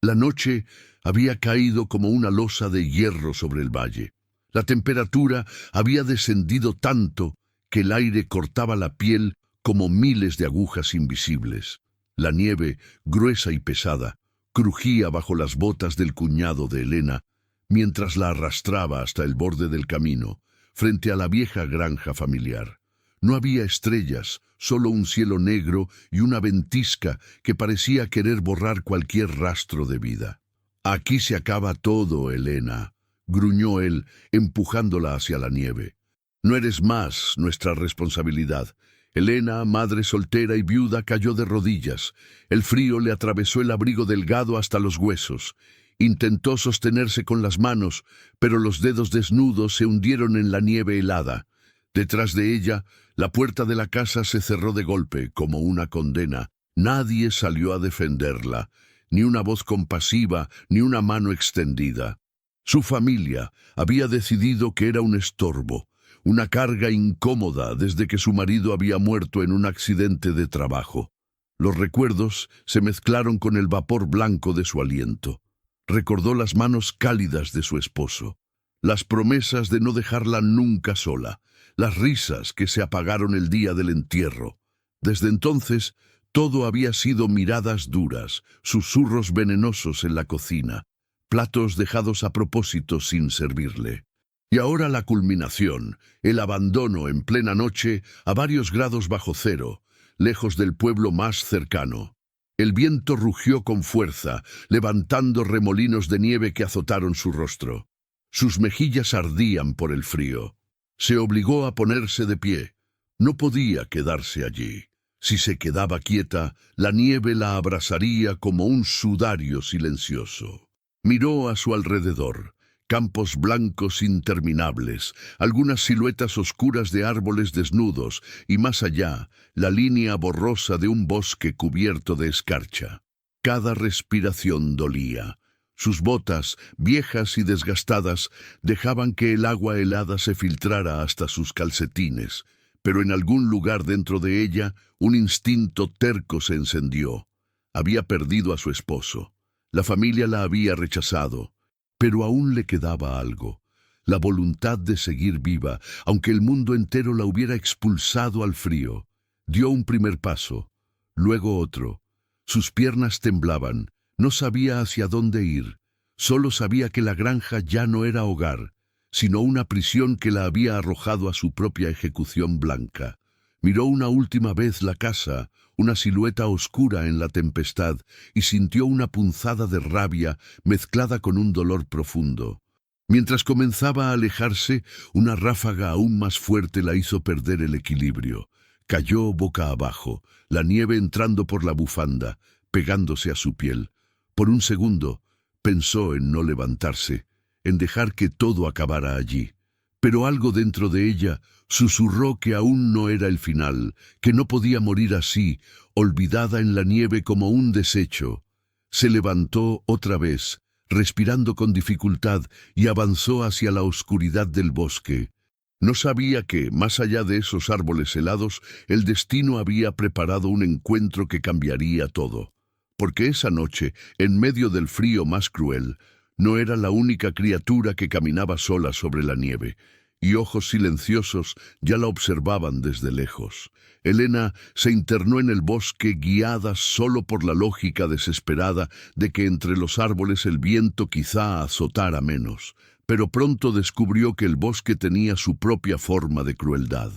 La noche había caído como una losa de hierro sobre el valle. La temperatura había descendido tanto que el aire cortaba la piel como miles de agujas invisibles. La nieve, gruesa y pesada, crujía bajo las botas del cuñado de Elena, mientras la arrastraba hasta el borde del camino, frente a la vieja granja familiar. No había estrellas, solo un cielo negro y una ventisca que parecía querer borrar cualquier rastro de vida. «Aquí se acaba todo, Elena», gruñó él, empujándola hacia la nieve. «No eres más nuestra responsabilidad». Elena, madre soltera y viuda, cayó de rodillas. El frío le atravesó el abrigo delgado hasta los huesos. Intentó sostenerse con las manos, pero los dedos desnudos se hundieron en la nieve helada. Detrás de ella, la puerta de la casa se cerró de golpe, como una condena. Nadie salió a defenderla, ni una voz compasiva, ni una mano extendida. Su familia había decidido que era un estorbo, una carga incómoda desde que su marido había muerto en un accidente de trabajo. Los recuerdos se mezclaron con el vapor blanco de su aliento. Recordó las manos cálidas de su esposo, las promesas de no dejarla nunca sola, las risas que se apagaron el día del entierro. Desde entonces, todo había sido miradas duras, susurros venenosos en la cocina, platos dejados a propósito sin servirle. Y ahora la culminación, el abandono en plena noche a varios grados bajo cero, lejos del pueblo más cercano. El viento rugió con fuerza, levantando remolinos de nieve que azotaron su rostro. Sus mejillas ardían por el frío. Se obligó a ponerse de pie. No podía quedarse allí. Si se quedaba quieta, la nieve la abrasaría como un sudario silencioso. Miró a su alrededor. Campos blancos interminables, algunas siluetas oscuras de árboles desnudos y más allá, la línea borrosa de un bosque cubierto de escarcha. Cada respiración dolía. Sus botas, viejas y desgastadas, dejaban que el agua helada se filtrara hasta sus calcetines, pero en algún lugar dentro de ella, un instinto terco se encendió. Había perdido a su esposo. La familia la había rechazado. Pero aún le quedaba algo, la voluntad de seguir viva, aunque el mundo entero la hubiera expulsado al frío. Dio un primer paso, luego otro. Sus piernas temblaban, no sabía hacia dónde ir. Solo sabía que la granja ya no era hogar, sino una prisión que la había arrojado a su propia ejecución blanca. Miró una última vez la casa, una silueta oscura en la tempestad, y sintió una punzada de rabia mezclada con un dolor profundo. Mientras comenzaba a alejarse, una ráfaga aún más fuerte la hizo perder el equilibrio. Cayó boca abajo, la nieve entrando por la bufanda, pegándose a su piel. Por un segundo, pensó en no levantarse, en dejar que todo acabara allí. Pero algo dentro de ella susurró que aún no era el final, que no podía morir así, olvidada en la nieve como un desecho. Se levantó otra vez, respirando con dificultad, y avanzó hacia la oscuridad del bosque. No sabía que, más allá de esos árboles helados, el destino había preparado un encuentro que cambiaría todo. Porque esa noche, en medio del frío más cruel, no era la única criatura que caminaba sola sobre la nieve, y ojos silenciosos ya la observaban desde lejos. Elena se internó en el bosque guiada solo por la lógica desesperada de que entre los árboles el viento quizá azotara menos, pero pronto descubrió que el bosque tenía su propia forma de crueldad.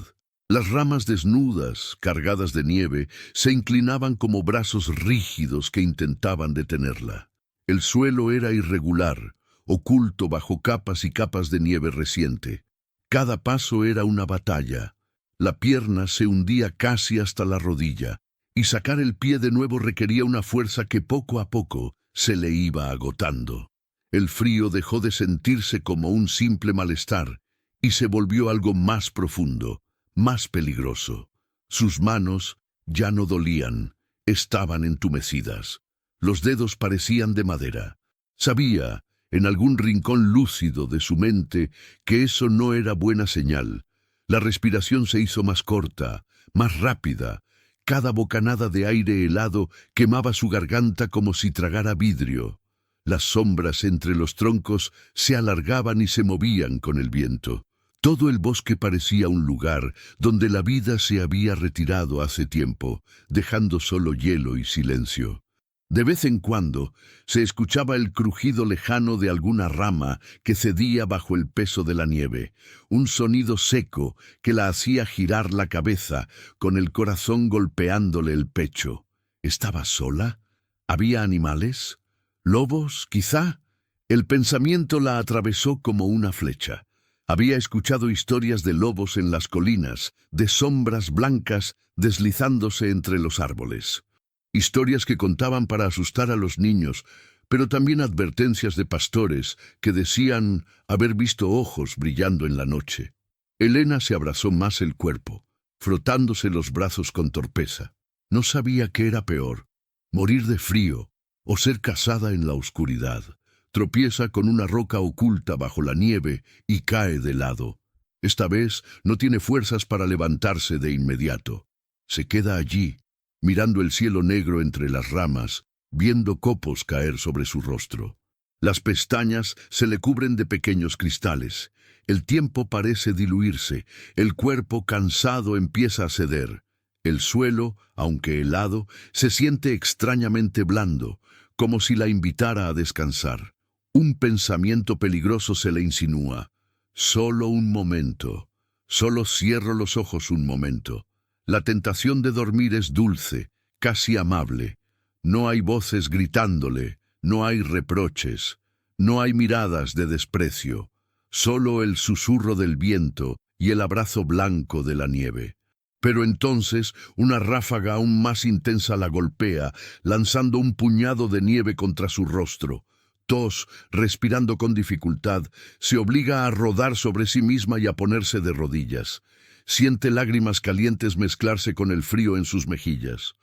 Las ramas desnudas, cargadas de nieve, se inclinaban como brazos rígidos que intentaban detenerla. El suelo era irregular, oculto bajo capas y capas de nieve reciente. Cada paso era una batalla. La pierna se hundía casi hasta la rodilla, y sacar el pie de nuevo requería una fuerza que poco a poco se le iba agotando. El frío dejó de sentirse como un simple malestar, y se volvió algo más profundo, más peligroso. Sus manos ya no dolían, estaban entumecidas. Los dedos parecían de madera. Sabía, en algún rincón lúcido de su mente, que eso no era buena señal. La respiración se hizo más corta, más rápida. Cada bocanada de aire helado quemaba su garganta como si tragara vidrio. Las sombras entre los troncos se alargaban y se movían con el viento. Todo el bosque parecía un lugar donde la vida se había retirado hace tiempo, dejando solo hielo y silencio. De vez en cuando se escuchaba el crujido lejano de alguna rama que cedía bajo el peso de la nieve, un sonido seco que la hacía girar la cabeza, con el corazón golpeándole el pecho. ¿Estaba sola? ¿Había animales? ¿Lobos, quizá? El pensamiento la atravesó como una flecha. Había escuchado historias de lobos en las colinas, de sombras blancas deslizándose entre los árboles. Historias que contaban para asustar a los niños, pero también advertencias de pastores que decían haber visto ojos brillando en la noche. Elena se abrazó más el cuerpo, frotándose los brazos con torpeza. No sabía qué era peor, morir de frío o ser cazada en la oscuridad. Tropieza con una roca oculta bajo la nieve y cae de lado. Esta vez no tiene fuerzas para levantarse de inmediato. Se queda allí, mirando el cielo negro entre las ramas, viendo copos caer sobre su rostro. Las pestañas se le cubren de pequeños cristales. El tiempo parece diluirse, el cuerpo cansado empieza a ceder. El suelo, aunque helado, se siente extrañamente blando, como si la invitara a descansar. Un pensamiento peligroso se le insinúa. Solo un momento. Solo cierro los ojos un momento. La tentación de dormir es dulce, casi amable. No hay voces gritándole, no hay reproches, no hay miradas de desprecio. Solo el susurro del viento y el abrazo blanco de la nieve. Pero entonces una ráfaga aún más intensa la golpea, lanzando un puñado de nieve contra su rostro. Tos, respirando con dificultad, se obliga a rodar sobre sí misma y a ponerse de rodillas. Siente lágrimas calientes mezclarse con el frío en sus mejillas.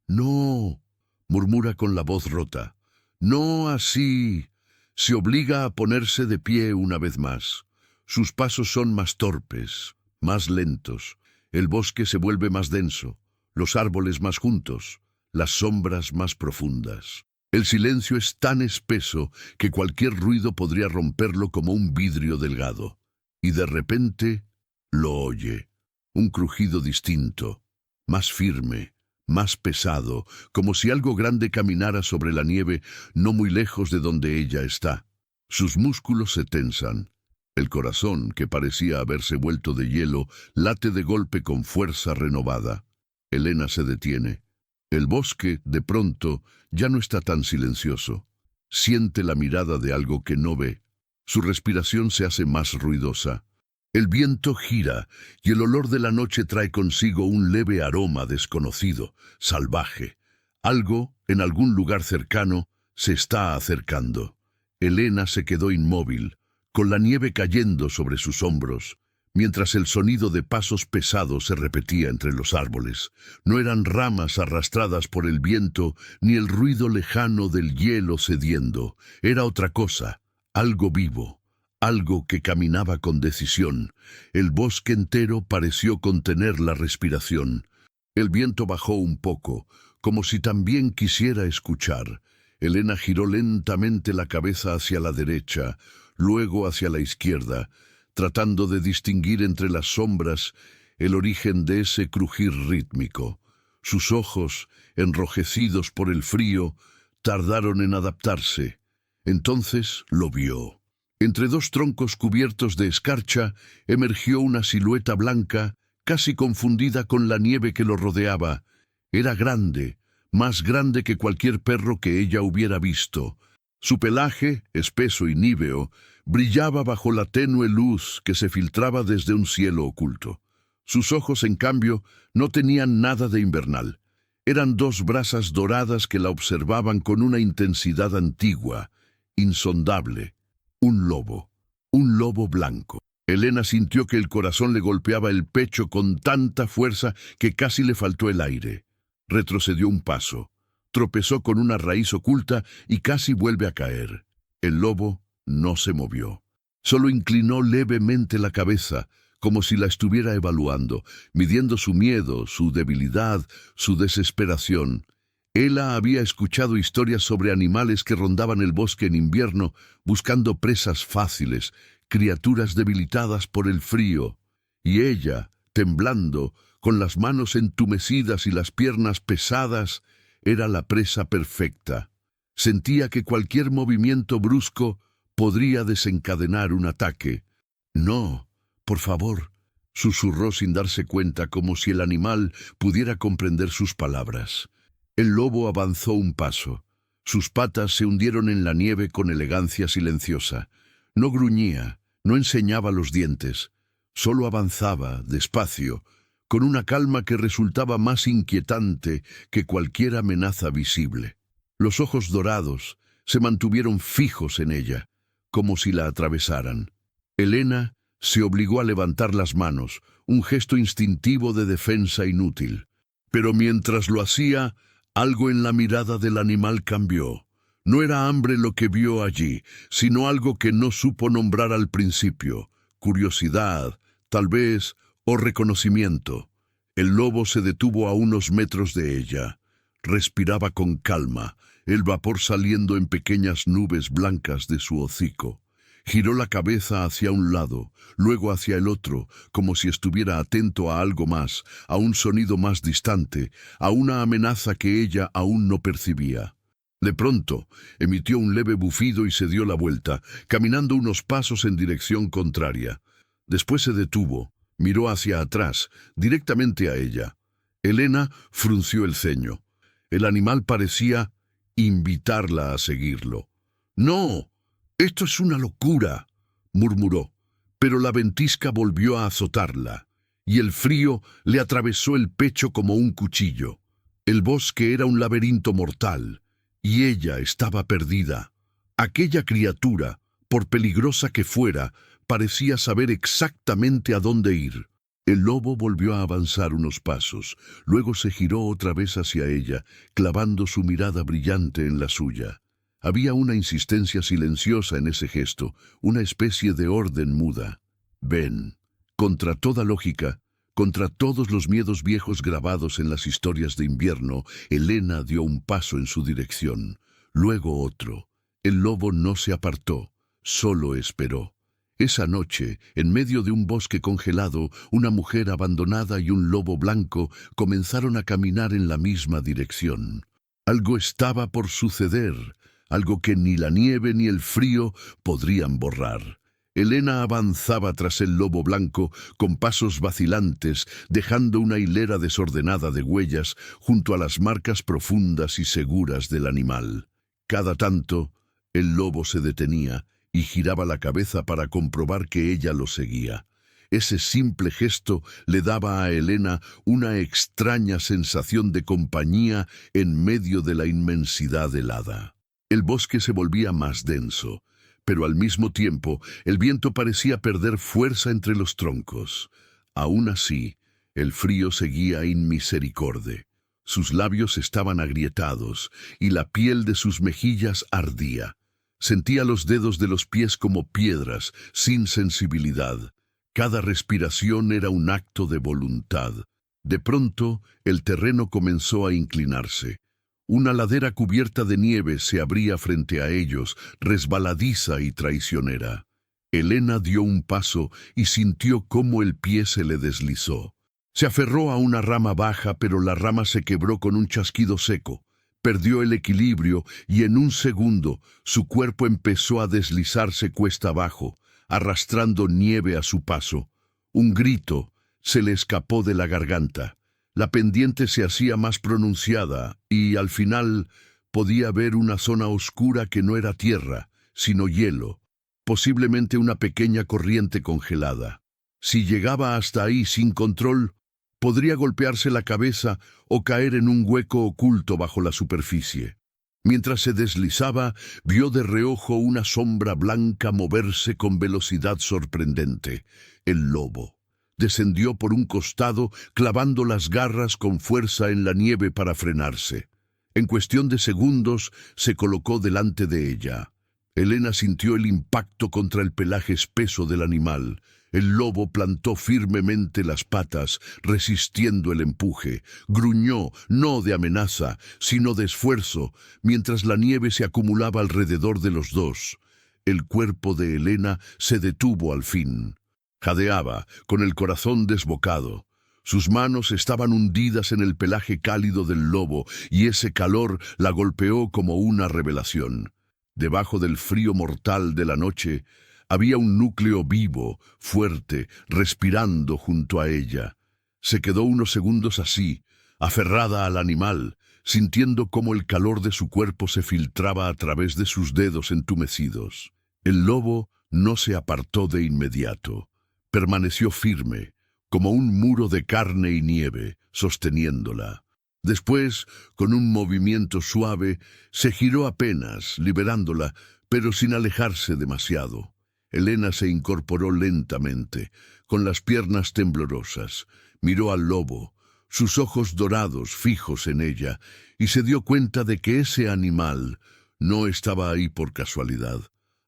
«No», murmura con la voz rota. «No así». Se obliga a ponerse de pie una vez más. Sus pasos son más torpes, más lentos. El bosque se vuelve más denso, los árboles más juntos, las sombras más profundas. El silencio es tan espeso que cualquier ruido podría romperlo como un vidrio delgado. Y de repente lo oye. Un crujido distinto, más firme, más pesado, como si algo grande caminara sobre la nieve no muy lejos de donde ella está. Sus músculos se tensan. El corazón, que parecía haberse vuelto de hielo, late de golpe con fuerza renovada. Elena se detiene. El bosque, de pronto, ya no está tan silencioso. Siente la mirada de algo que no ve. Su respiración se hace más ruidosa. El viento gira y el olor de la noche trae consigo un leve aroma desconocido, salvaje. Algo, en algún lugar cercano, se está acercando. Elena se quedó inmóvil, con la nieve cayendo sobre sus hombros, mientras el sonido de pasos pesados se repetía entre los árboles. No eran ramas arrastradas por el viento, ni el ruido lejano del hielo cediendo. Era otra cosa, algo vivo. Algo que caminaba con decisión. El bosque entero pareció contener la respiración. El viento bajó un poco, como si también quisiera escuchar. Elena giró lentamente la cabeza hacia la derecha, luego hacia la izquierda, tratando de distinguir entre las sombras el origen de ese crujir rítmico. Sus ojos, enrojecidos por el frío, tardaron en adaptarse. Entonces lo vio. Entre dos troncos cubiertos de escarcha emergió una silueta blanca, casi confundida con la nieve que lo rodeaba. Era grande, más grande que cualquier perro que ella hubiera visto. Su pelaje, espeso y níveo, brillaba bajo la tenue luz que se filtraba desde un cielo oculto. Sus ojos, en cambio, no tenían nada de invernal. Eran dos brasas doradas que la observaban con una intensidad antigua, insondable. Un lobo blanco. Elena sintió que el corazón le golpeaba el pecho con tanta fuerza que casi le faltó el aire. Retrocedió un paso, tropezó con una raíz oculta y casi vuelve a caer. El lobo no se movió. Solo inclinó levemente la cabeza, como si la estuviera evaluando, midiendo su miedo, su debilidad, su desesperación. Ella había escuchado historias sobre animales que rondaban el bosque en invierno buscando presas fáciles, criaturas debilitadas por el frío. Y ella, temblando, con las manos entumecidas y las piernas pesadas, era la presa perfecta. Sentía que cualquier movimiento brusco podría desencadenar un ataque. «No, por favor», susurró sin darse cuenta, como si el animal pudiera comprender sus palabras. El lobo avanzó un paso. Sus patas se hundieron en la nieve con elegancia silenciosa. No gruñía, no enseñaba los dientes. Solo avanzaba, despacio, con una calma que resultaba más inquietante que cualquier amenaza visible. Los ojos dorados se mantuvieron fijos en ella, como si la atravesaran. Elena se obligó a levantar las manos, un gesto instintivo de defensa inútil. Pero mientras lo hacía, algo en la mirada del animal cambió. No era hambre lo que vio allí, sino algo que no supo nombrar al principio. Curiosidad, tal vez, o reconocimiento. El lobo se detuvo a unos metros de ella. Respiraba con calma, el vapor saliendo en pequeñas nubes blancas de su hocico. Giró la cabeza hacia un lado, luego hacia el otro, como si estuviera atento a algo más, a un sonido más distante, a una amenaza que ella aún no percibía. De pronto, emitió un leve bufido y se dio la vuelta, caminando unos pasos en dirección contraria. Después se detuvo, miró hacia atrás, directamente a ella. Elena frunció el ceño. El animal parecía invitarla a seguirlo. «¡No! «Esto es una locura», murmuró, pero la ventisca volvió a azotarla, y el frío le atravesó el pecho como un cuchillo. El bosque era un laberinto mortal, y ella estaba perdida. Aquella criatura, por peligrosa que fuera, parecía saber exactamente a dónde ir. El lobo volvió a avanzar unos pasos, luego se giró otra vez hacia ella, clavando su mirada brillante en la suya. Había una insistencia silenciosa en ese gesto, una especie de orden muda. «Ven». Contra toda lógica, contra todos los miedos viejos grabados en las historias de invierno, Elena dio un paso en su dirección, luego otro. El lobo no se apartó, solo esperó. Esa noche, en medio de un bosque congelado, una mujer abandonada y un lobo blanco comenzaron a caminar en la misma dirección. Algo estaba por suceder, algo que ni la nieve ni el frío podrían borrar. Elena avanzaba tras el lobo blanco con pasos vacilantes, dejando una hilera desordenada de huellas junto a las marcas profundas y seguras del animal. Cada tanto, el lobo se detenía y giraba la cabeza para comprobar que ella lo seguía. Ese simple gesto le daba a Elena una extraña sensación de compañía en medio de la inmensidad helada. El bosque se volvía más denso, pero al mismo tiempo el viento parecía perder fuerza entre los troncos. Aún así, el frío seguía inmisericorde. Sus labios estaban agrietados y la piel de sus mejillas ardía. Sentía los dedos de los pies como piedras, sin sensibilidad. Cada respiración era un acto de voluntad. De pronto, el terreno comenzó a inclinarse. Una ladera cubierta de nieve se abría frente a ellos, resbaladiza y traicionera. Elena dio un paso y sintió cómo el pie se le deslizó. Se aferró a una rama baja, pero la rama se quebró con un chasquido seco. Perdió el equilibrio y en un segundo su cuerpo empezó a deslizarse cuesta abajo, arrastrando nieve a su paso. Un grito se le escapó de la garganta. La pendiente se hacía más pronunciada y, al final, podía ver una zona oscura que no era tierra, sino hielo, posiblemente una pequeña corriente congelada. Si llegaba hasta ahí sin control, podría golpearse la cabeza o caer en un hueco oculto bajo la superficie. Mientras se deslizaba, vio de reojo una sombra blanca moverse con velocidad sorprendente. El lobo. Descendió por un costado, clavando las garras con fuerza en la nieve para frenarse. En cuestión de segundos, se colocó delante de ella. Elena sintió el impacto contra el pelaje espeso del animal. El lobo plantó firmemente las patas, resistiendo el empuje. Gruñó, no de amenaza, sino de esfuerzo, mientras la nieve se acumulaba alrededor de los dos. El cuerpo de Helena se detuvo al fin. Jadeaba, con el corazón desbocado. Sus manos estaban hundidas en el pelaje cálido del lobo, y ese calor la golpeó como una revelación. Debajo del frío mortal de la noche, había un núcleo vivo, fuerte, respirando junto a ella. Se quedó unos segundos así, aferrada al animal, sintiendo cómo el calor de su cuerpo se filtraba a través de sus dedos entumecidos. El lobo no se apartó de inmediato. Permaneció firme, como un muro de carne y nieve, sosteniéndola. Después, con un movimiento suave, se giró apenas, liberándola, pero sin alejarse demasiado. Helena se incorporó lentamente, con las piernas temblorosas. Miró al lobo, sus ojos dorados fijos en ella, y se dio cuenta de que ese animal no estaba ahí por casualidad.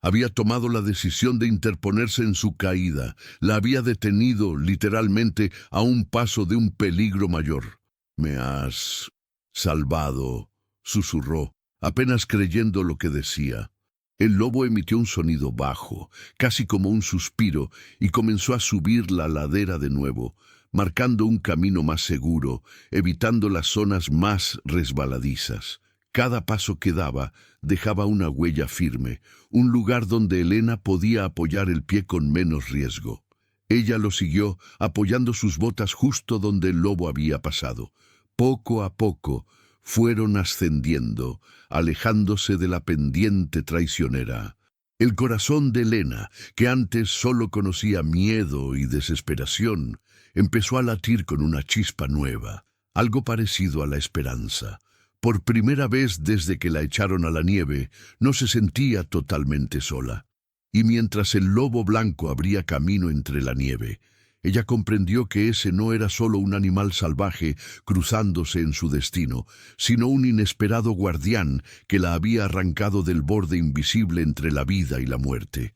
Había tomado la decisión de interponerse en su caída, la había detenido, literalmente, a un paso de un peligro mayor. «Me has salvado», susurró, apenas creyendo lo que decía. El lobo emitió un sonido bajo, casi como un suspiro, y comenzó a subir la ladera de nuevo, marcando un camino más seguro, evitando las zonas más resbaladizas. Cada paso que daba dejaba una huella firme, un lugar donde Helena podía apoyar el pie con menos riesgo. Ella lo siguió, apoyando sus botas justo donde el lobo había pasado. Poco a poco fueron ascendiendo, alejándose de la pendiente traicionera. El corazón de Helena, que antes solo conocía miedo y desesperación, empezó a latir con una chispa nueva, algo parecido a la esperanza. Por primera vez desde que la echaron a la nieve, no se sentía totalmente sola. Y mientras el lobo blanco abría camino entre la nieve, ella comprendió que ese no era solo un animal salvaje cruzándose en su destino, sino un inesperado guardián que la había arrancado del borde invisible entre la vida y la muerte.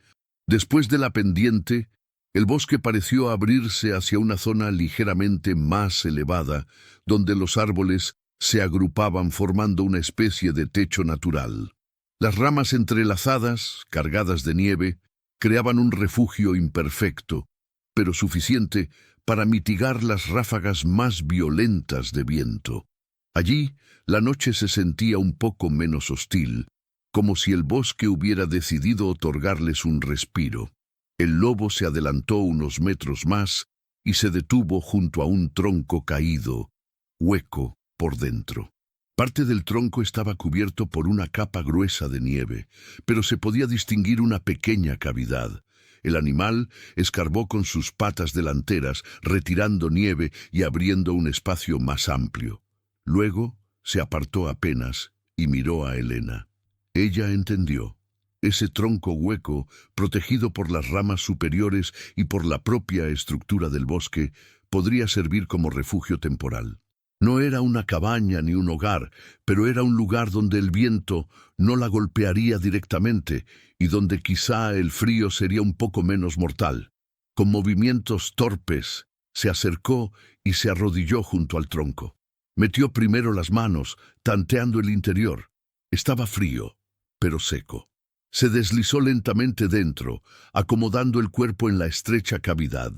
Después de la pendiente, el bosque pareció abrirse hacia una zona ligeramente más elevada, donde los árboles se agrupaban formando una especie de techo natural. Las ramas entrelazadas, cargadas de nieve, creaban un refugio imperfecto, pero suficiente para mitigar las ráfagas más violentas de viento. Allí, la noche se sentía un poco menos hostil, como si el bosque hubiera decidido otorgarles un respiro. El lobo se adelantó unos metros más y se detuvo junto a un tronco caído, hueco por dentro. Parte del tronco estaba cubierto por una capa gruesa de nieve, pero se podía distinguir una pequeña cavidad. El animal escarbó con sus patas delanteras, retirando nieve y abriendo un espacio más amplio. Luego se apartó apenas y miró a Helena. Ella entendió. Ese tronco hueco, protegido por las ramas superiores y por la propia estructura del bosque, podría servir como refugio temporal. No era una cabaña ni un hogar, pero era un lugar donde el viento no la golpearía directamente y donde quizá el frío sería un poco menos mortal. Con movimientos torpes, se acercó y se arrodilló junto al tronco. Metió primero las manos, tanteando el interior. Estaba frío, pero seco. Se deslizó lentamente dentro, acomodando el cuerpo en la estrecha cavidad.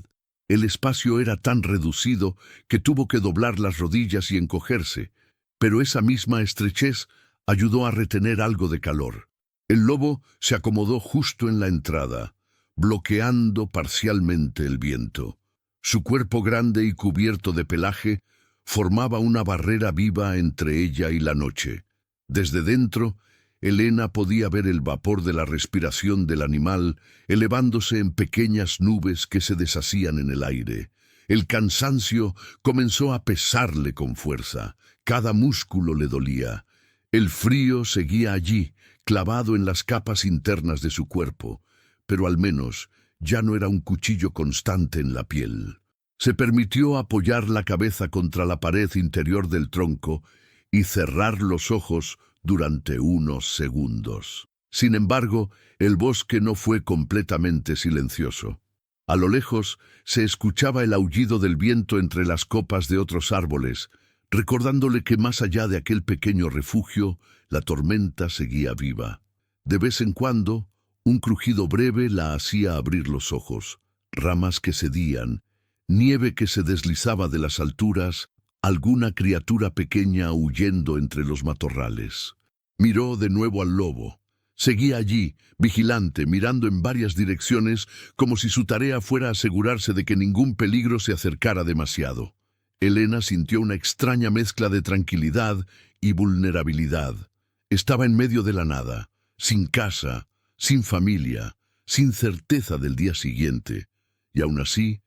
El espacio era tan reducido que tuvo que doblar las rodillas y encogerse, pero esa misma estrechez ayudó a retener algo de calor. El lobo se acomodó justo en la entrada, bloqueando parcialmente el viento. Su cuerpo grande y cubierto de pelaje formaba una barrera viva entre ella y la noche. Desde dentro, Helena podía ver el vapor de la respiración del animal elevándose en pequeñas nubes que se deshacían en el aire. El cansancio comenzó a pesarle con fuerza. Cada músculo le dolía. El frío seguía allí, clavado en las capas internas de su cuerpo, pero al menos ya no era un cuchillo constante en la piel. Se permitió apoyar la cabeza contra la pared interior del tronco y cerrar los ojos durante unos segundos. Sin embargo, el bosque no fue completamente silencioso. A lo lejos se escuchaba el aullido del viento entre las copas de otros árboles, recordándole que más allá de aquel pequeño refugio, la tormenta seguía viva. De vez en cuando, un crujido breve la hacía abrir los ojos, ramas que cedían, nieve que se deslizaba de las alturas, alguna criatura pequeña huyendo entre los matorrales. Miró de nuevo al lobo. Seguía allí, vigilante, mirando en varias direcciones, como si su tarea fuera asegurarse de que ningún peligro se acercara demasiado. Elena sintió una extraña mezcla de tranquilidad y vulnerabilidad. Estaba en medio de la nada, sin casa, sin familia, sin certeza del día siguiente, y aún así,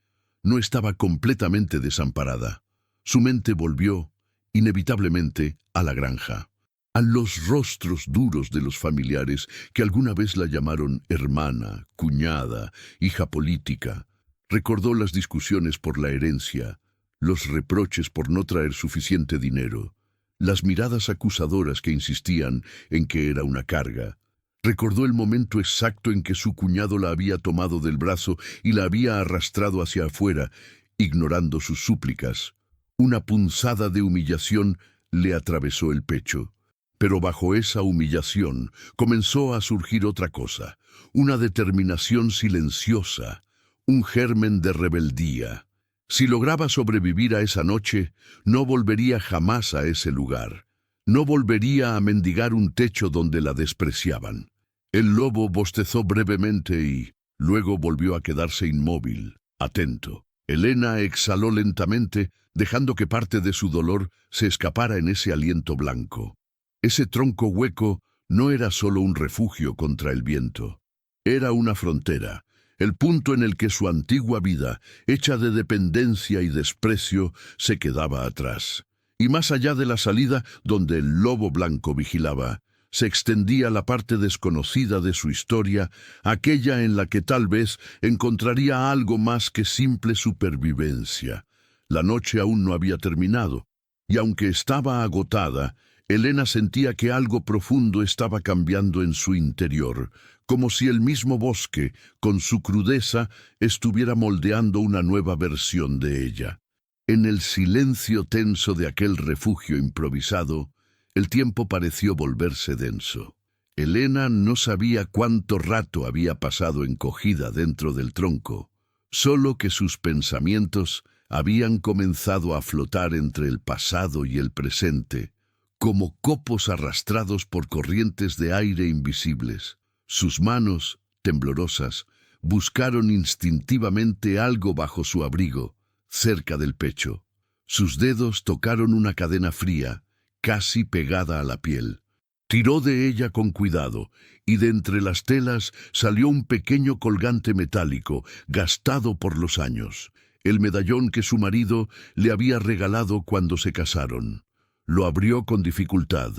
no estaba completamente desamparada. Su mente volvió, inevitablemente, a la granja, a los rostros duros de los familiares que alguna vez la llamaron hermana, cuñada, hija política. Recordó las discusiones por la herencia, los reproches por no traer suficiente dinero, las miradas acusadoras que insistían en que era una carga. Recordó el momento exacto en que su cuñado la había tomado del brazo y la había arrastrado hacia afuera, ignorando sus súplicas. Una punzada de humillación le atravesó el pecho. Pero bajo esa humillación comenzó a surgir otra cosa, una determinación silenciosa, un germen de rebeldía. Si lograba sobrevivir a esa noche, no volvería jamás a ese lugar. No volvería a mendigar un techo donde la despreciaban. El lobo bostezó brevemente y luego volvió a quedarse inmóvil, atento. Elena exhaló lentamente, dejando que parte de su dolor se escapara en ese aliento blanco. Ese tronco hueco no era solo un refugio contra el viento. Era una frontera, el punto en el que su antigua vida, hecha de dependencia y desprecio, se quedaba atrás. Y más allá de la salida, donde el lobo blanco vigilaba, se extendía la parte desconocida de su historia, aquella en la que tal vez encontraría algo más que simple supervivencia. La noche aún no había terminado, y aunque estaba agotada, Elena sentía que algo profundo estaba cambiando en su interior, como si el mismo bosque, con su crudeza, estuviera moldeando una nueva versión de ella. En el silencio tenso de aquel refugio improvisado, el tiempo pareció volverse denso. Elena no sabía cuánto rato había pasado encogida dentro del tronco, solo que sus pensamientos habían comenzado a flotar entre el pasado y el presente, como copos arrastrados por corrientes de aire invisibles. Sus manos, temblorosas, buscaron instintivamente algo bajo su abrigo, cerca del pecho. Sus dedos tocaron una cadena fría, casi pegada a la piel. Tiró de ella con cuidado, y de entre las telas salió un pequeño colgante metálico, gastado por los años, el medallón que su marido le había regalado cuando se casaron. Lo abrió con dificultad,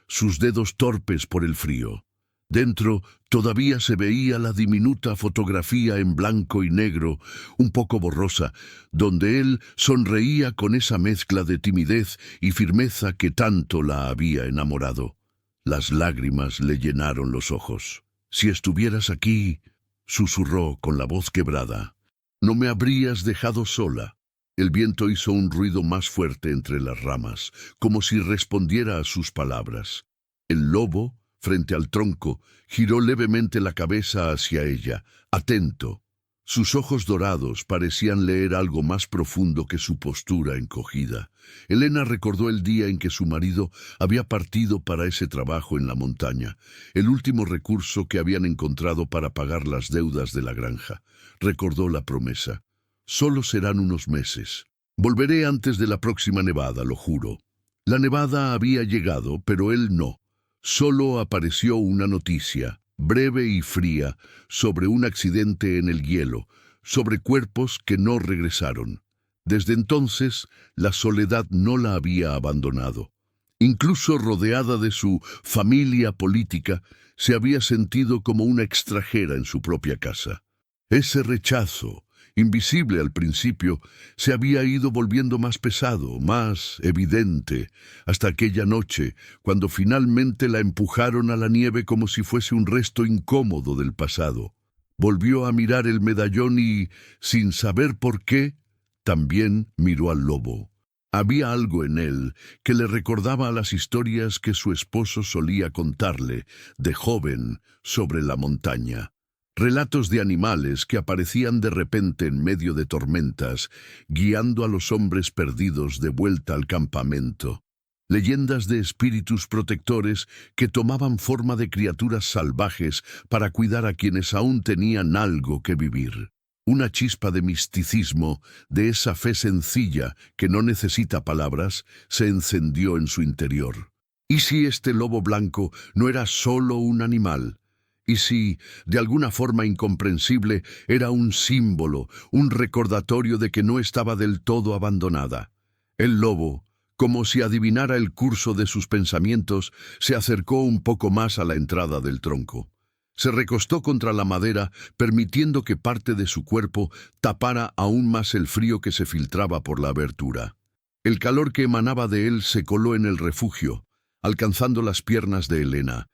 sus dedos torpes por el frío. Dentro todavía se veía la diminuta fotografía en blanco y negro, un poco borrosa, donde él sonreía con esa mezcla de timidez y firmeza que tanto la había enamorado. Las lágrimas le llenaron los ojos. «Si estuvieras aquí», susurró con la voz quebrada, «no me habrías dejado sola». El viento hizo un ruido más fuerte entre las ramas, como si respondiera a sus palabras. El lobo, frente al tronco, giró levemente la cabeza hacia ella, atento. Sus ojos dorados parecían leer algo más profundo que su postura encogida. Elena recordó el día en que su marido había partido para ese trabajo en la montaña, el último recurso que habían encontrado para pagar las deudas de la granja. Recordó la promesa. «Solo serán unos meses. Volveré antes de la próxima nevada, lo juro». La nevada había llegado, pero él no. Solo apareció una noticia, breve y fría, sobre un accidente en el hielo, sobre cuerpos que no regresaron. Desde entonces, la soledad no la había abandonado. Incluso rodeada de su familia política, se había sentido como una extranjera en su propia casa. Ese rechazo, invisible al principio, se había ido volviendo más pesado, más evidente, hasta aquella noche, cuando finalmente la empujaron a la nieve como si fuese un resto incómodo del pasado. Volvió a mirar el medallón y, sin saber por qué, también miró al lobo. Había algo en él que le recordaba a las historias que su esposo solía contarle, de joven, sobre la montaña. Relatos de animales que aparecían de repente en medio de tormentas, guiando a los hombres perdidos de vuelta al campamento. Leyendas de espíritus protectores que tomaban forma de criaturas salvajes para cuidar a quienes aún tenían algo que vivir. Una chispa de misticismo, de esa fe sencilla que no necesita palabras, se encendió en su interior. ¿Y si este lobo blanco no era solo un animal? ¿Y si, de alguna forma incomprensible, era un símbolo, un recordatorio de que no estaba del todo abandonada? El lobo, como si adivinara el curso de sus pensamientos, se acercó un poco más a la entrada del tronco. Se recostó contra la madera, permitiendo que parte de su cuerpo tapara aún más el frío que se filtraba por la abertura. El calor que emanaba de él se coló en el refugio, alcanzando las piernas de Elena.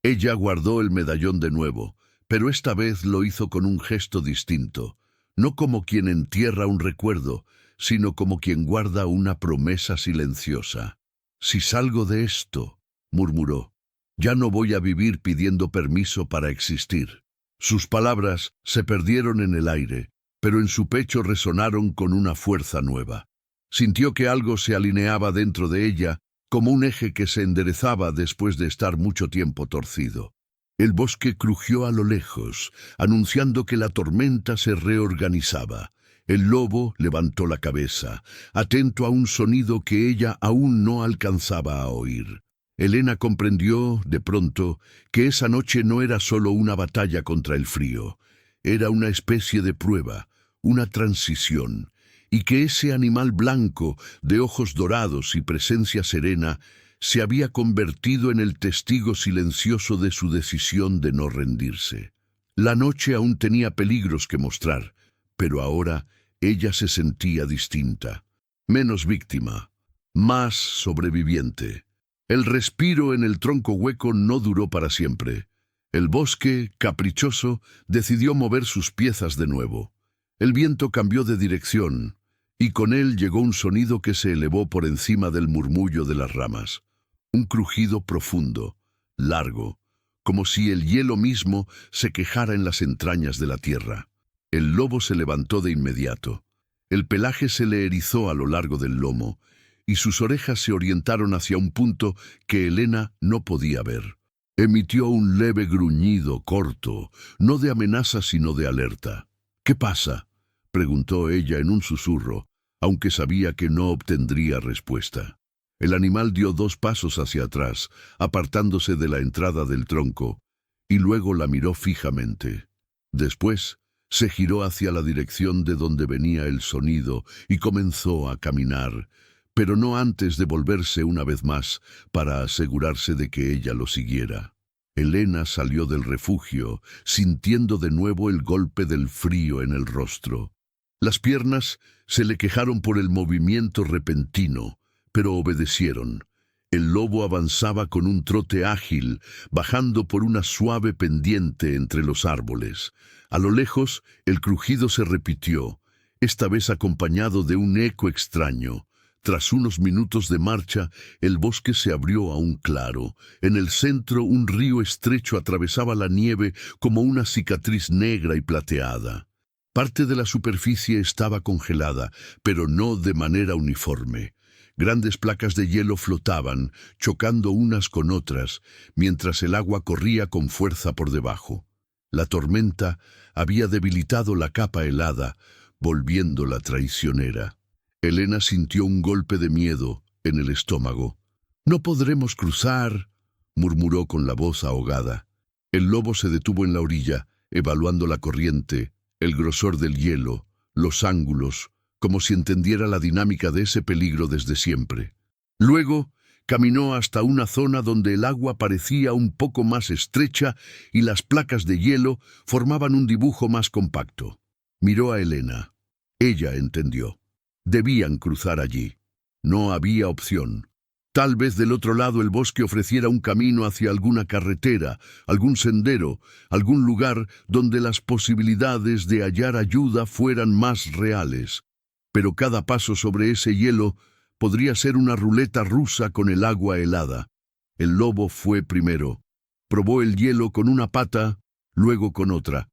Ella guardó el medallón de nuevo, pero esta vez lo hizo con un gesto distinto, no como quien entierra un recuerdo, sino como quien guarda una promesa silenciosa. «Si salgo de esto», murmuró, «ya no voy a vivir pidiendo permiso para existir». Sus palabras se perdieron en el aire, pero en su pecho resonaron con una fuerza nueva. Sintió que algo se alineaba dentro de ella, como un eje que se enderezaba después de estar mucho tiempo torcido. El bosque crujió a lo lejos, anunciando que la tormenta se reorganizaba. El lobo levantó la cabeza, atento a un sonido que ella aún no alcanzaba a oír. Elena comprendió, de pronto, que esa noche no era solo una batalla contra el frío. Era una especie de prueba, una transición, y que ese animal blanco, de ojos dorados y presencia serena, se había convertido en el testigo silencioso de su decisión de no rendirse. La noche aún tenía peligros que mostrar, pero ahora ella se sentía distinta, menos víctima, más sobreviviente. El respiro en el tronco hueco no duró para siempre. El bosque, caprichoso, decidió mover sus piezas de nuevo. El viento cambió de dirección, y con él llegó un sonido que se elevó por encima del murmullo de las ramas. Un crujido profundo, largo, como si el hielo mismo se quejara en las entrañas de la tierra. El lobo se levantó de inmediato. El pelaje se le erizó a lo largo del lomo, y sus orejas se orientaron hacia un punto que Elena no podía ver. Emitió un leve gruñido corto, no de amenaza sino de alerta. «¿Qué pasa?», preguntó ella en un susurro, aunque sabía que no obtendría respuesta. El animal dio 2 pasos hacia atrás, apartándose de la entrada del tronco, y luego la miró fijamente. Después se giró hacia la dirección de donde venía el sonido y comenzó a caminar, pero no antes de volverse una vez más para asegurarse de que ella lo siguiera. Elena salió del refugio, sintiendo de nuevo el golpe del frío en el rostro. Las piernas se le quejaron por el movimiento repentino, pero obedecieron. El lobo avanzaba con un trote ágil, bajando por una suave pendiente entre los árboles. A lo lejos, el crujido se repitió, esta vez acompañado de un eco extraño. Tras unos minutos de marcha, el bosque se abrió a un claro. En el centro, un río estrecho atravesaba la nieve como una cicatriz negra y plateada. Parte de la superficie estaba congelada, pero no de manera uniforme. Grandes placas de hielo flotaban, chocando unas con otras, mientras el agua corría con fuerza por debajo. La tormenta había debilitado la capa helada, volviéndola traicionera. Elena sintió un golpe de miedo en el estómago. «No podremos cruzar», murmuró con la voz ahogada. El lobo se detuvo en la orilla, evaluando la corriente, el grosor del hielo, los ángulos, como si entendiera la dinámica de ese peligro desde siempre. Luego caminó hasta una zona donde el agua parecía un poco más estrecha y las placas de hielo formaban un dibujo más compacto. Miró a Elena. Ella entendió. Debían cruzar allí. No había opción. Tal vez del otro lado el bosque ofreciera un camino hacia alguna carretera, algún sendero, algún lugar donde las posibilidades de hallar ayuda fueran más reales. Pero cada paso sobre ese hielo podría ser una ruleta rusa con el agua helada. El lobo fue primero. Probó el hielo con una pata, luego con otra.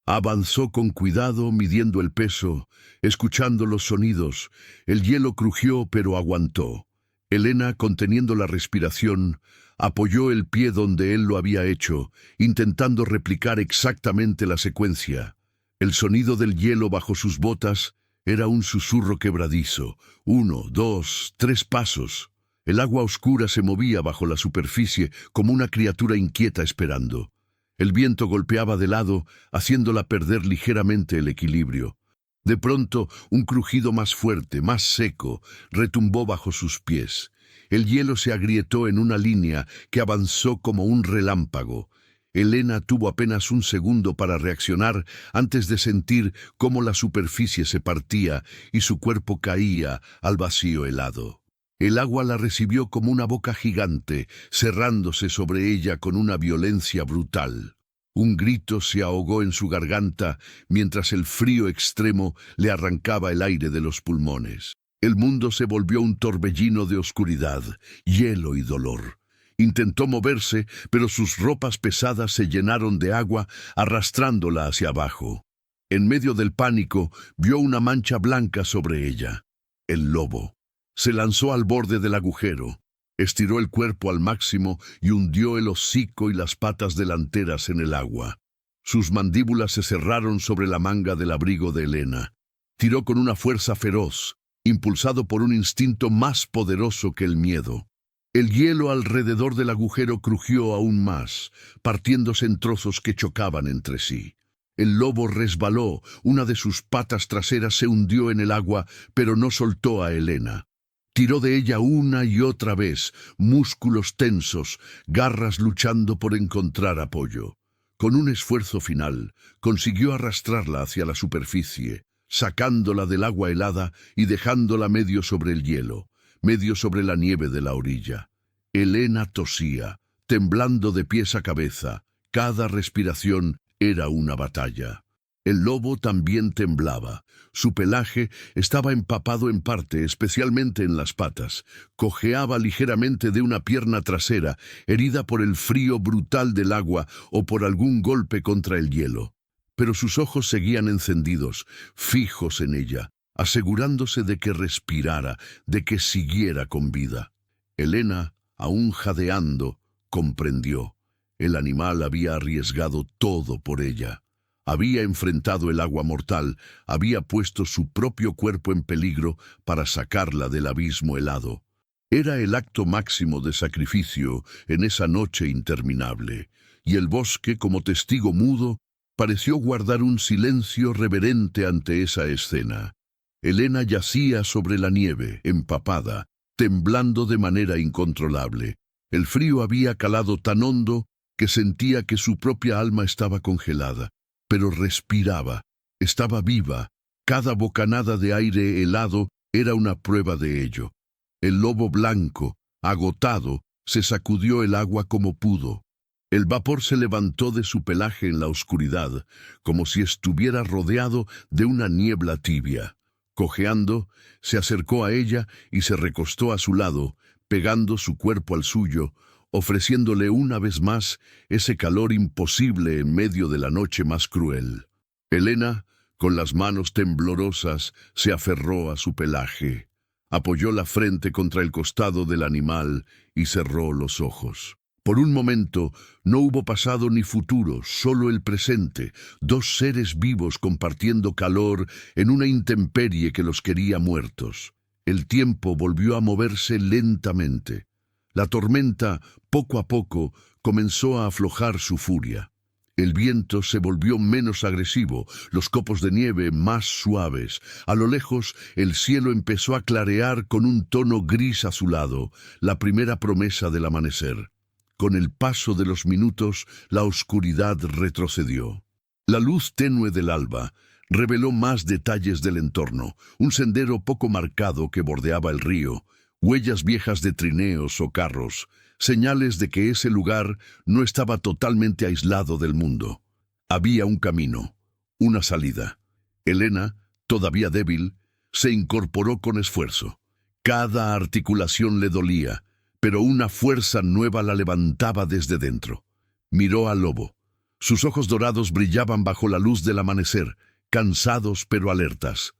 Avanzó con cuidado, midiendo el peso, escuchando los sonidos. El hielo crujió, pero aguantó. Elena, conteniendo la respiración, apoyó el pie donde él lo había hecho, intentando replicar exactamente la secuencia. El sonido del hielo bajo sus botas era un susurro quebradizo. 1, 2, 3 pasos. El agua oscura se movía bajo la superficie como una criatura inquieta esperando. El viento golpeaba de lado, haciéndola perder ligeramente el equilibrio. De pronto, un crujido más fuerte, más seco, retumbó bajo sus pies. El hielo se agrietó en una línea que avanzó como un relámpago. Elena tuvo apenas un segundo para reaccionar antes de sentir cómo la superficie se partía y su cuerpo caía al vacío helado. El agua la recibió como una boca gigante, cerrándose sobre ella con una violencia brutal. Un grito se ahogó en su garganta mientras el frío extremo le arrancaba el aire de los pulmones. El mundo se volvió un torbellino de oscuridad, hielo y dolor. Intentó moverse, pero sus ropas pesadas se llenaron de agua, arrastrándola hacia abajo. En medio del pánico, vio una mancha blanca sobre ella. El lobo. Se lanzó al borde del agujero. Estiró el cuerpo al máximo y hundió el hocico y las patas delanteras en el agua. Sus mandíbulas se cerraron sobre la manga del abrigo de Elena. Tiró con una fuerza feroz, impulsado por un instinto más poderoso que el miedo. El hielo alrededor del agujero crujió aún más, partiéndose en trozos que chocaban entre sí. El lobo resbaló, una de sus patas traseras se hundió en el agua, pero no soltó a Elena. Tiró de ella una y otra vez, músculos tensos, garras luchando por encontrar apoyo. Con un esfuerzo final, consiguió arrastrarla hacia la superficie, sacándola del agua helada y dejándola medio sobre el hielo, medio sobre la nieve de la orilla. Elena tosía, temblando de pies a cabeza. Cada respiración era una batalla. El lobo también temblaba. Su pelaje estaba empapado en parte, especialmente en las patas. Cojeaba ligeramente de una pierna trasera, herida por el frío brutal del agua o por algún golpe contra el hielo. Pero sus ojos seguían encendidos, fijos en ella, asegurándose de que respirara, de que siguiera con vida. Elena, aún jadeando, comprendió. El animal había arriesgado todo por ella. Había enfrentado el agua mortal, había puesto su propio cuerpo en peligro para sacarla del abismo helado. Era el acto máximo de sacrificio en esa noche interminable, y el bosque, como testigo mudo, pareció guardar un silencio reverente ante esa escena. Elena yacía sobre la nieve, empapada, temblando de manera incontrolable. El frío había calado tan hondo que sentía que su propia alma estaba congelada. Pero respiraba, estaba viva. Cada bocanada de aire helado era una prueba de ello. El lobo blanco, agotado, se sacudió el agua como pudo. El vapor se levantó de su pelaje en la oscuridad, como si estuviera rodeado de una niebla tibia. Cojeando, se acercó a ella y se recostó a su lado, pegando su cuerpo al suyo, ofreciéndole una vez más ese calor imposible en medio de la noche más cruel. Elena, con las manos temblorosas, se aferró a su pelaje, apoyó la frente contra el costado del animal y cerró los ojos. Por un momento no hubo pasado ni futuro, solo el presente, dos seres vivos compartiendo calor en una intemperie que los quería muertos. El tiempo volvió a moverse lentamente. La tormenta, poco a poco, comenzó a aflojar su furia. El viento se volvió menos agresivo, los copos de nieve más suaves. A lo lejos, el cielo empezó a clarear con un tono gris azulado, la primera promesa del amanecer. Con el paso de los minutos, la oscuridad retrocedió. La luz tenue del alba reveló más detalles del entorno, un sendero poco marcado que bordeaba el río, huellas viejas de trineos o carros, señales de que ese lugar no estaba totalmente aislado del mundo. Había un camino, una salida. Elena, todavía débil, se incorporó con esfuerzo. Cada articulación le dolía, pero una fuerza nueva la levantaba desde dentro. Miró al lobo. Sus ojos dorados brillaban bajo la luz del amanecer, cansados pero alertas.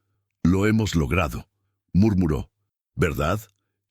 «Lo hemos logrado», murmuró. «¿Verdad?».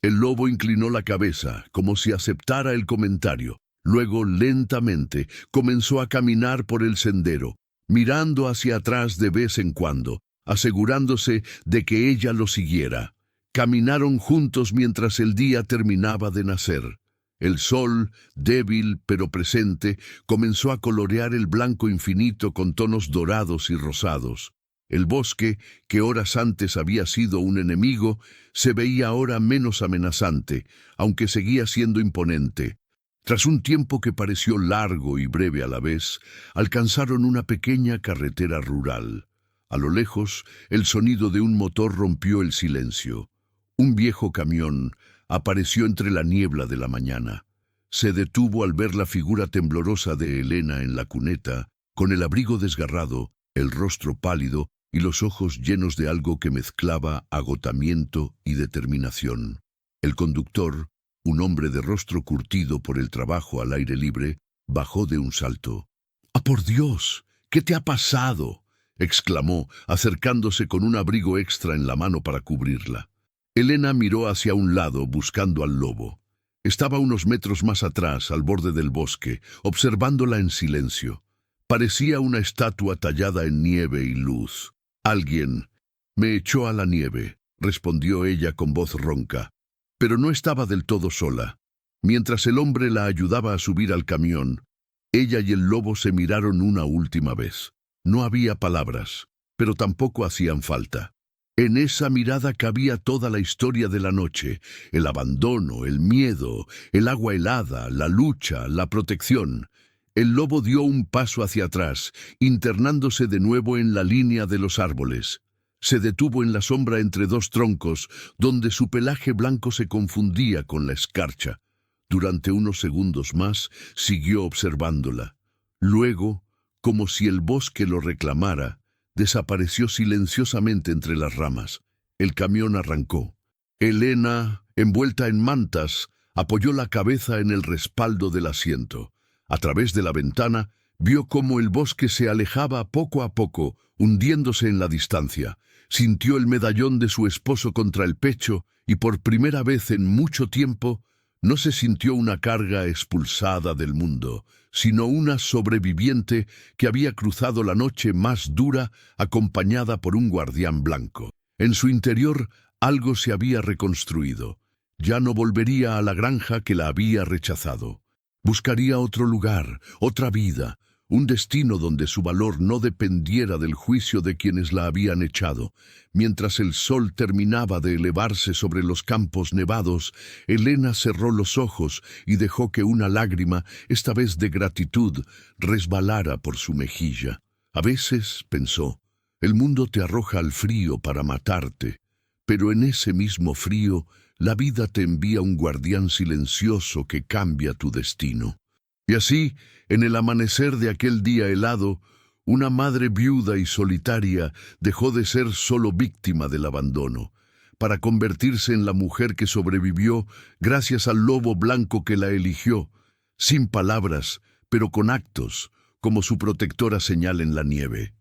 El lobo inclinó la cabeza, como si aceptara el comentario. Luego, lentamente, comenzó a caminar por el sendero, mirando hacia atrás de vez en cuando, asegurándose de que ella lo siguiera. Caminaron juntos mientras el día terminaba de nacer. El sol, débil pero presente, comenzó a colorear el blanco infinito con tonos dorados y rosados. El bosque, que horas antes había sido un enemigo, se veía ahora menos amenazante, aunque seguía siendo imponente. Tras un tiempo que pareció largo y breve a la vez, alcanzaron una pequeña carretera rural. A lo lejos, el sonido de un motor rompió el silencio. Un viejo camión apareció entre la niebla de la mañana. Se detuvo al ver la figura temblorosa de Elena en la cuneta, con el abrigo desgarrado, el rostro pálido y los ojos llenos de algo que mezclaba agotamiento y determinación. El conductor, un hombre de rostro curtido por el trabajo al aire libre, bajó de un salto. «¡Ah, por Dios! ¿Qué te ha pasado?», exclamó, acercándose con un abrigo extra en la mano para cubrirla. Elena miró hacia un lado buscando al lobo. Estaba unos metros más atrás, al borde del bosque, observándola en silencio. Parecía una estatua tallada en nieve y luz. «Alguien me echó a la nieve», respondió ella con voz ronca. Pero no estaba del todo sola. Mientras el hombre la ayudaba a subir al camión, ella y el lobo se miraron una última vez. No había palabras, pero tampoco hacían falta. En esa mirada cabía toda la historia de la noche, el abandono, el miedo, el agua helada, la lucha, la protección. El lobo dio un paso hacia atrás, internándose de nuevo en la línea de los árboles. Se detuvo en la sombra entre dos troncos, donde su pelaje blanco se confundía con la escarcha. Durante unos segundos más, siguió observándola. Luego, como si el bosque lo reclamara, desapareció silenciosamente entre las ramas. El camión arrancó. Elena, envuelta en mantas, apoyó la cabeza en el respaldo del asiento. A través de la ventana, vio cómo el bosque se alejaba poco a poco, hundiéndose en la distancia. Sintió el medallón de su esposo contra el pecho y por primera vez en mucho tiempo no se sintió una carga expulsada del mundo, sino una sobreviviente que había cruzado la noche más dura acompañada por un guardián blanco. En su interior algo se había reconstruido. Ya no volvería a la granja que la había rechazado. Buscaría otro lugar, otra vida, un destino donde su valor no dependiera del juicio de quienes la habían echado. Mientras el sol terminaba de elevarse sobre los campos nevados, Elena cerró los ojos y dejó que una lágrima, esta vez de gratitud, resbalara por su mejilla. A veces, pensó, el mundo te arroja al frío para matarte, pero en ese mismo frío, la vida te envía un guardián silencioso que cambia tu destino. Y así, en el amanecer de aquel día helado, una madre viuda y solitaria dejó de ser solo víctima del abandono, para convertirse en la mujer que sobrevivió gracias al lobo blanco que la eligió, sin palabras, pero con actos, como su protectora señal en la nieve.